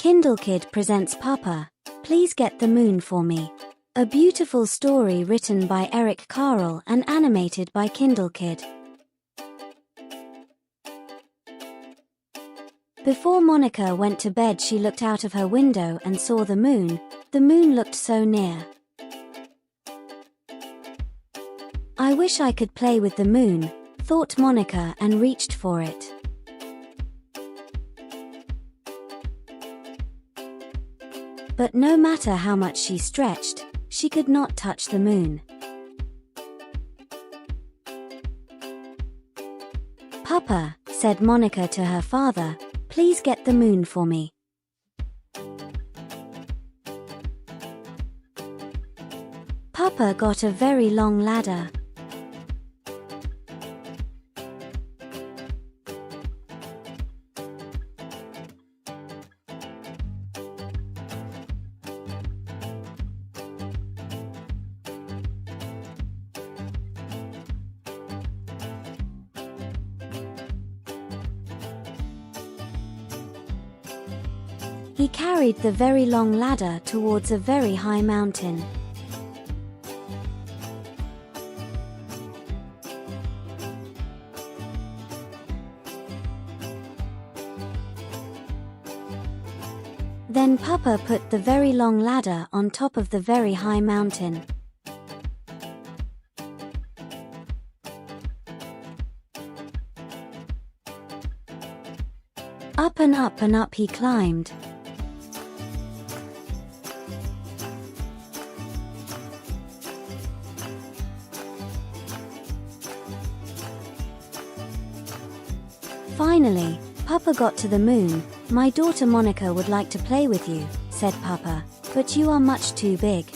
Kindle Kid presents Papa, Please Get the Moon for Me. A beautiful story written by Eric Carle and animated by Kindle Kid. Before Monica went to bed, she looked out of her window and saw the moon. The moon looked so near. I wish I could play with the moon, thought Monica, and reached for it. But no matter how much she stretched, she could not touch the moon. "Papa," said Monica to her father, "please get the moon for me." Papa got a very long ladder. He carried the very long ladder towards a very high mountain. Then Papa put the very long ladder on top of the very high mountain. Up and up and up he climbed. Finally, Papa got to the moon. "My daughter Monica would like to play with you," said Papa, "but you are much too big."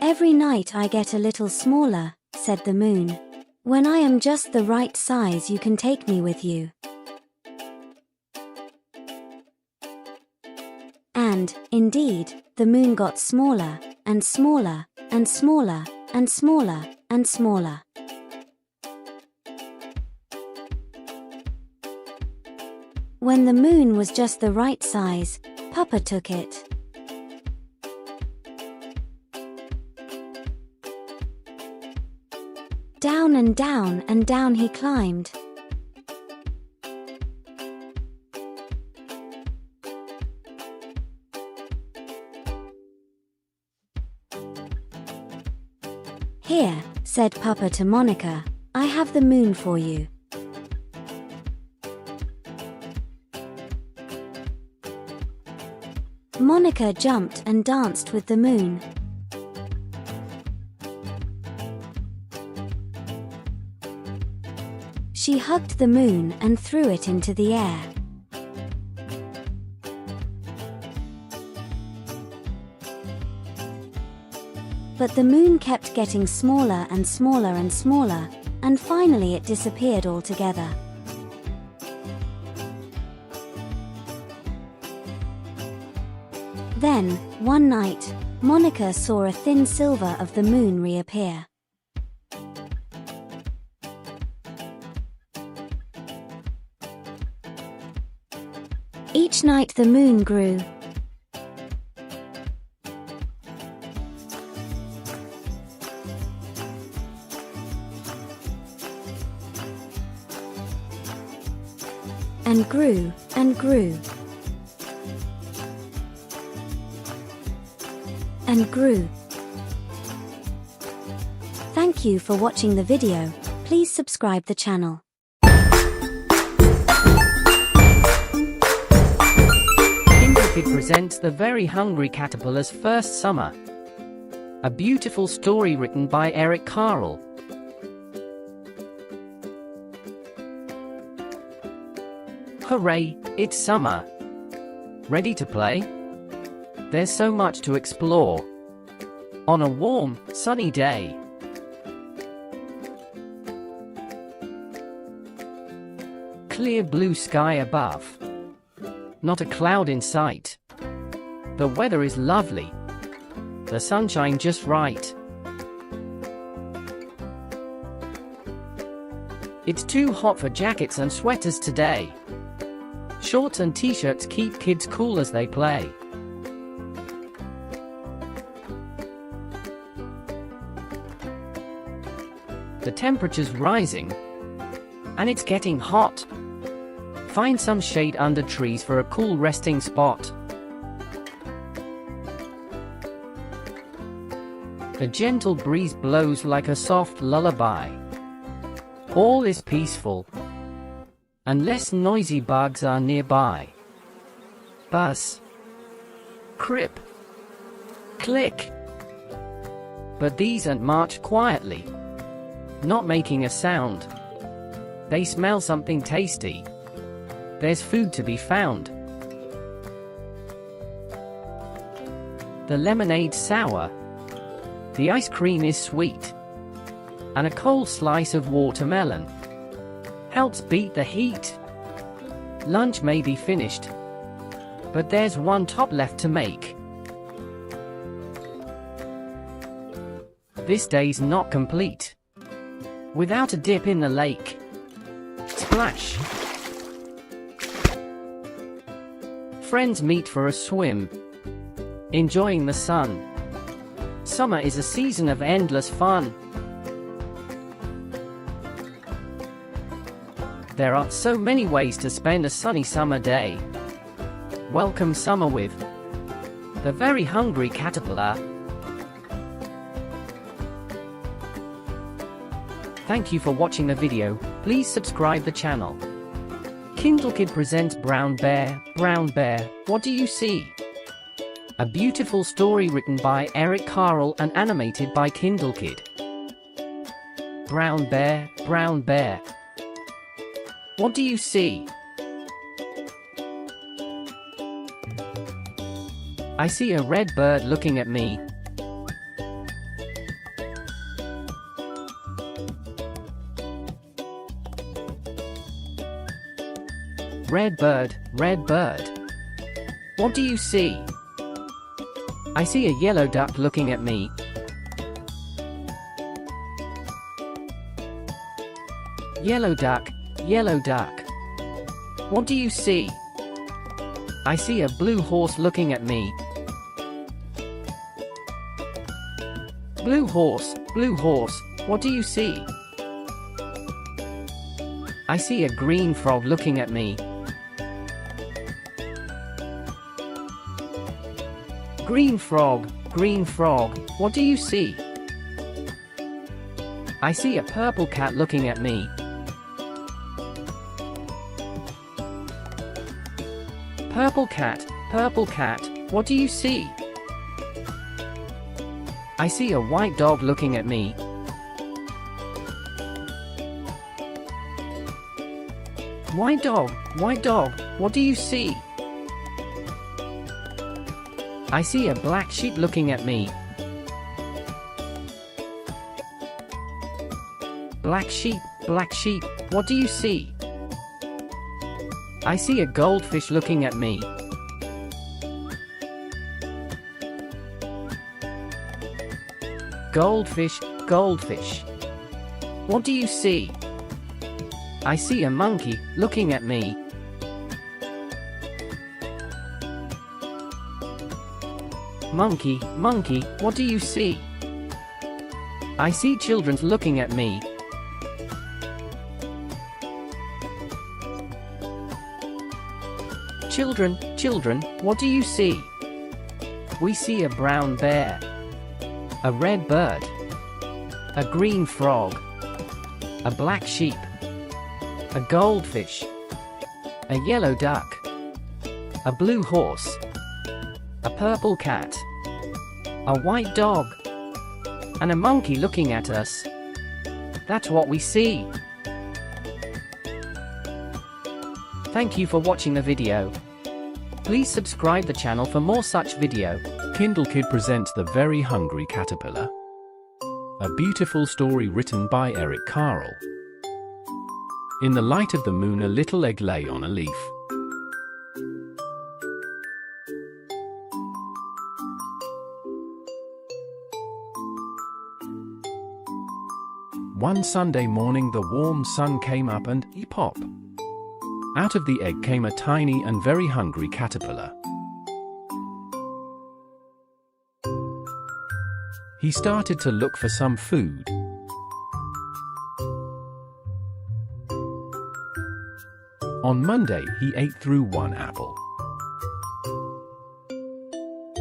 "Every night I get a little smaller," said the moon. "When I am just the right size, you can take me with you." And, indeed, the moon got smaller, and smaller, and smaller, and smaller, and smaller. When the moon was just the right size, Papa took it. Down and down and down he climbed. "Here," said Papa to Monica, "I have the moon for you." Monica jumped and danced with the moon. She hugged the moon and threw it into the air. But the moon kept getting smaller and smaller and smaller, and finally it disappeared altogether. Then, one night, Monica saw a thin silver of the moon reappear. Each night the moon grew. And grew, and grew. And grew. Thank you for watching the video. Please subscribe the channel. Kindle Kid presents The Very Hungry Caterpillar's First Summer. A beautiful story written by Eric Carle. Hooray, it's summer. Ready to play? There's so much to explore. On a warm, sunny day. Clear blue sky above. Not a cloud in sight. The weather is lovely. The sunshine just right. It's too hot for jackets and sweaters today. Shorts and t-shirts keep kids cool as they play. The temperature's rising, and it's getting hot. Find some shade under trees for a cool resting spot. A gentle breeze blows like a soft lullaby. All is peaceful, unless noisy bugs are nearby. Buzz, crip, click. But these ants march quietly, not making a sound. They smell something tasty. There's food to be found. The lemonade's sour, the ice cream is sweet, and a cold slice of watermelon helps beat the heat. Lunch may be finished, but there's one top left to make. This day's not complete without a dip in the lake. Splash! Friends meet for a swim, enjoying the sun. Summer is a season of endless fun. There are so many ways to spend a sunny summer day. Welcome summer with the very hungry caterpillar. Thank you for watching the video. Please subscribe the channel. Kindle Kid presents Brown Bear, What Do You See? A beautiful story written by Eric Carle and animated by Kindle Kid. Brown Bear, what do you see? I see a red bird looking at me. Red bird, what do you see? I see a yellow duck looking at me. Yellow duck, what do you see? I see a blue horse looking at me. Blue horse, what do you see? I see a green frog looking at me. Green frog, what do you see? I see a purple cat looking at me. Purple cat, what do you see? I see a white dog looking at me. White dog, what do you see? I see a black sheep looking at me. Black sheep, what do you see? I see a goldfish looking at me. Goldfish, what do you see? I see a monkey looking at me. Monkey, what do you see? I see children looking at me. Children, what do you see? We see a brown bear, a red bird, a green frog, a black sheep, a goldfish, a yellow duck, a blue horse, a purple cat, a white dog, and a monkey looking at us. That's what we see. Thank you for watching the video. Please subscribe the channel for more such video. Kindle Kid presents The Very Hungry Caterpillar. A beautiful story written by Eric Carle. In the light of the moon, a little egg lay on a leaf. One Sunday morning the warm sun came up and pop! Out of the egg came a tiny and very hungry caterpillar. He started to look for some food. On Monday he ate through one apple.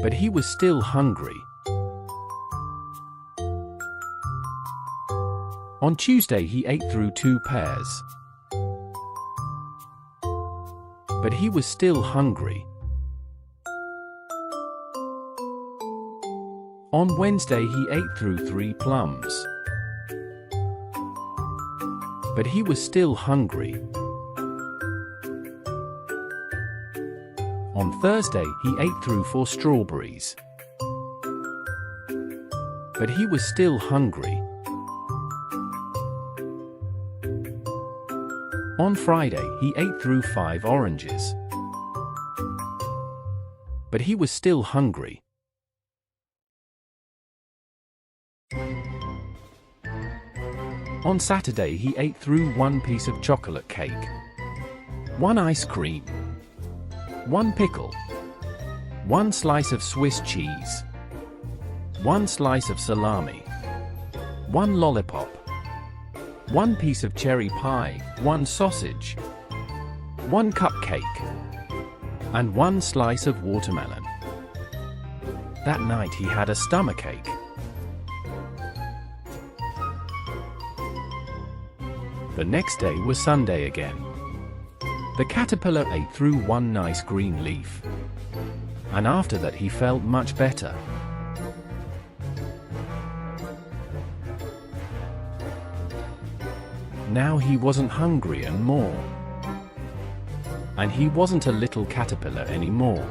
But he was still hungry. On Tuesday he ate through 2 pears. But he was still hungry. On Wednesday he ate through 3 plums. But he was still hungry. On Thursday he ate through 4 strawberries. But he was still hungry. On Friday he ate through 5 oranges. But he was still hungry. On Saturday he ate through 1 piece of chocolate cake, 1 ice cream, 1 pickle, 1 slice of Swiss cheese, 1 slice of salami, 1 lollipop, 1 piece of cherry pie, 1 sausage, 1 cupcake, and 1 slice of watermelon. That night he had a stomachache. The next day was Sunday again. The caterpillar ate through 1 nice green leaf. And after that he felt much better. Now he wasn't hungry anymore. And he wasn't a little caterpillar anymore.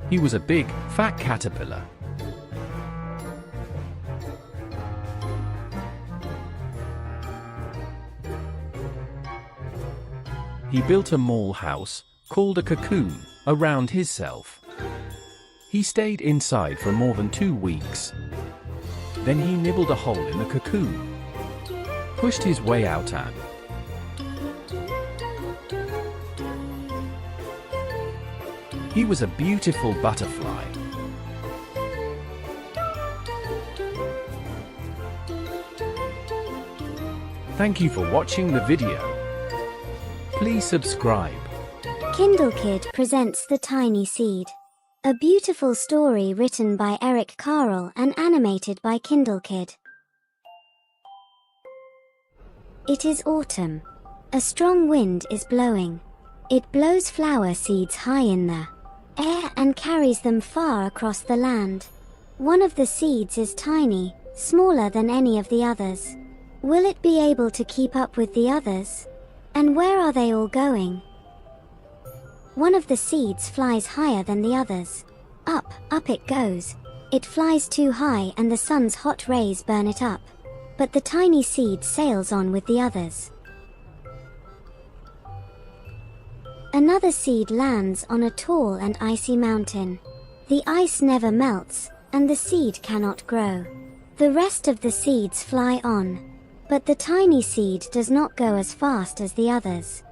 He was a big, fat caterpillar. He built a mall house, called a cocoon, around himself. He stayed inside for more than 2 weeks. Then he nibbled a hole in the cocoon, pushed his way out and he was a beautiful butterfly. Thank you for watching the video. Please subscribe. Kindle Kid presents The Tiny Seed. A beautiful story written by Eric Carle and animated by Kindle Kid. It is autumn. A strong wind is blowing. It blows flower seeds high in the air and carries them far across the land. One of the seeds is tiny, smaller than any of the others. Will it be able to keep up with the others? And where are they all going? One of the seeds flies higher than the others. Up, up it goes. It flies too high and the sun's hot rays burn it up. But the tiny seed sails on with the others. Another seed lands on a tall and icy mountain. The ice never melts, and the seed cannot grow. The rest of the seeds fly on, but the tiny seed does not go as fast as the others.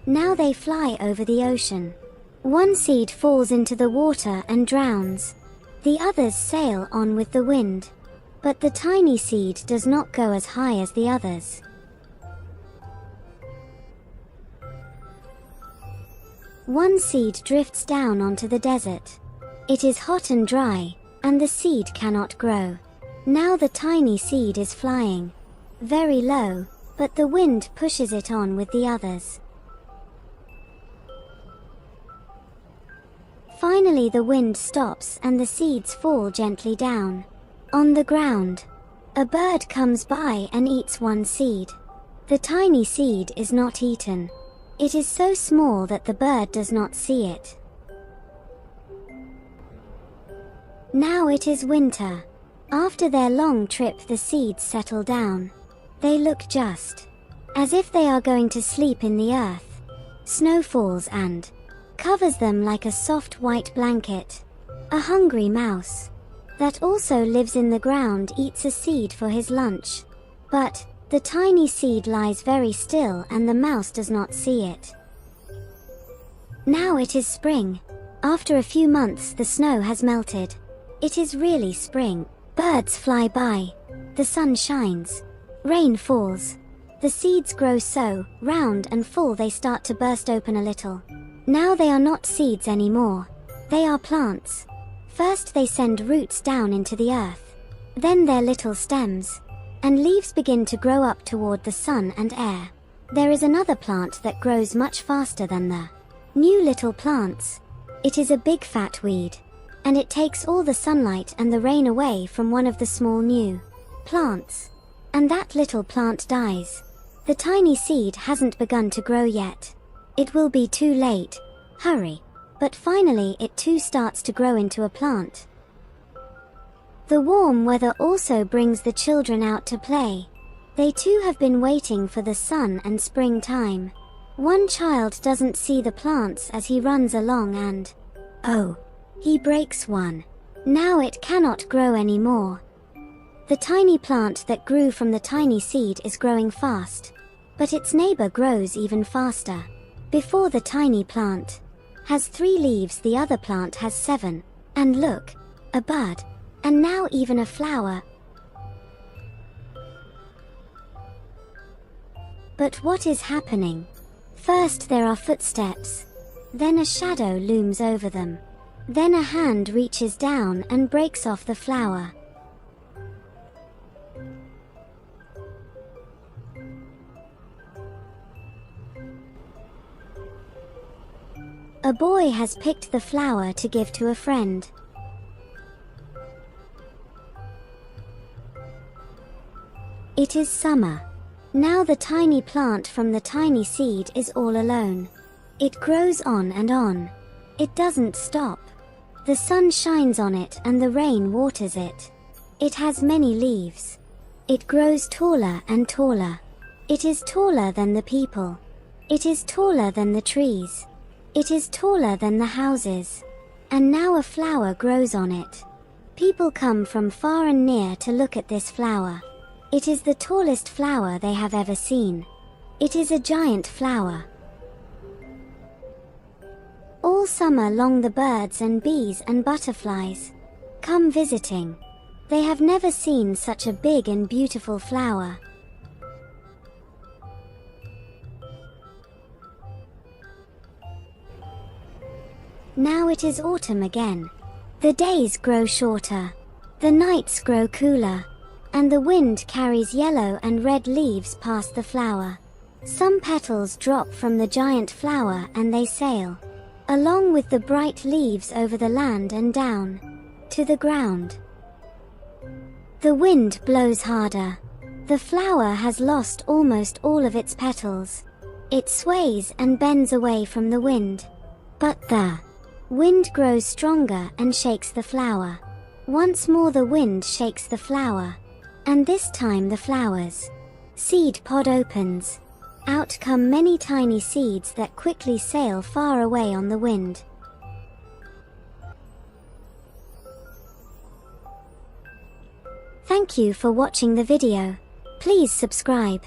Now they fly over the ocean. One seed falls into the water and drowns. The others sail on with the wind, but the tiny seed does not go as high as the others. One seed drifts down onto the desert. It is hot and dry, and the seed cannot grow. Now the tiny seed is flying, very low, but the wind pushes it on with the others. Finally the wind stops and the seeds fall gently down. On the ground, a bird comes by and eats one seed. The tiny seed is not eaten. It is so small that the bird does not see it. Now it is winter. After their long trip the seeds settle down. They look just as if they are going to sleep in the earth. Snow falls and covers them like a soft white blanket. A hungry mouse that also lives in the ground eats a seed for his lunch. But the tiny seed lies very still and the mouse does not see it. Now it is spring. After a few months the snow has melted. It is really spring. Birds fly by. The sun shines. Rain falls. The seeds grow so round and full they start to burst open a little. Now they are not seeds anymore. They are plants. First they send roots down into the earth. Then their little stems and leaves begin to grow up toward the sun and air. There is another plant that grows much faster than the new little plants. It is a big fat weed, and it takes all the sunlight and the rain away from one of the small new plants. And that little plant dies. The tiny seed hasn't begun to grow yet. It will be too late. Hurry. But finally it too starts to grow into a plant. The warm weather also brings the children out to play. They too have been waiting for the sun and springtime. One child doesn't see the plants as he runs along and, oh, he breaks one. Now it cannot grow anymore. The tiny plant that grew from the tiny seed is growing fast, but its neighbor grows even faster. Before the tiny plant has 3 leaves, the other plant has 7. And look, a bud, and now even a flower. But what is happening? First there are footsteps. Then a shadow looms over them. Then a hand reaches down and breaks off the flower. A boy has picked the flower to give to a friend. It is summer. Now the tiny plant from the tiny seed is all alone. It grows on and on. It doesn't stop. The sun shines on it and the rain waters it. It has many leaves. It grows taller and taller. It is taller than the people. It is taller than the trees. It is taller than the houses. And now a flower grows on it. People come from far and near to look at this flower. It is the tallest flower they have ever seen. It is a giant flower. All summer long the birds and bees and butterflies come visiting. They have never seen such a big and beautiful flower. Now it is autumn again. The days grow shorter. The nights grow cooler. And the wind carries yellow and red leaves past the flower. Some petals drop from the giant flower and they sail along with the bright leaves over the land and down to the ground. The wind blows harder. The flower has lost almost all of its petals. It sways and bends away from the wind. But the wind grows stronger and shakes the flower. Once more the wind shakes the flower. And this time the flower's seed pod opens. Out come many tiny seeds that quickly sail far away on the wind. Thank you for watching the video. Please subscribe.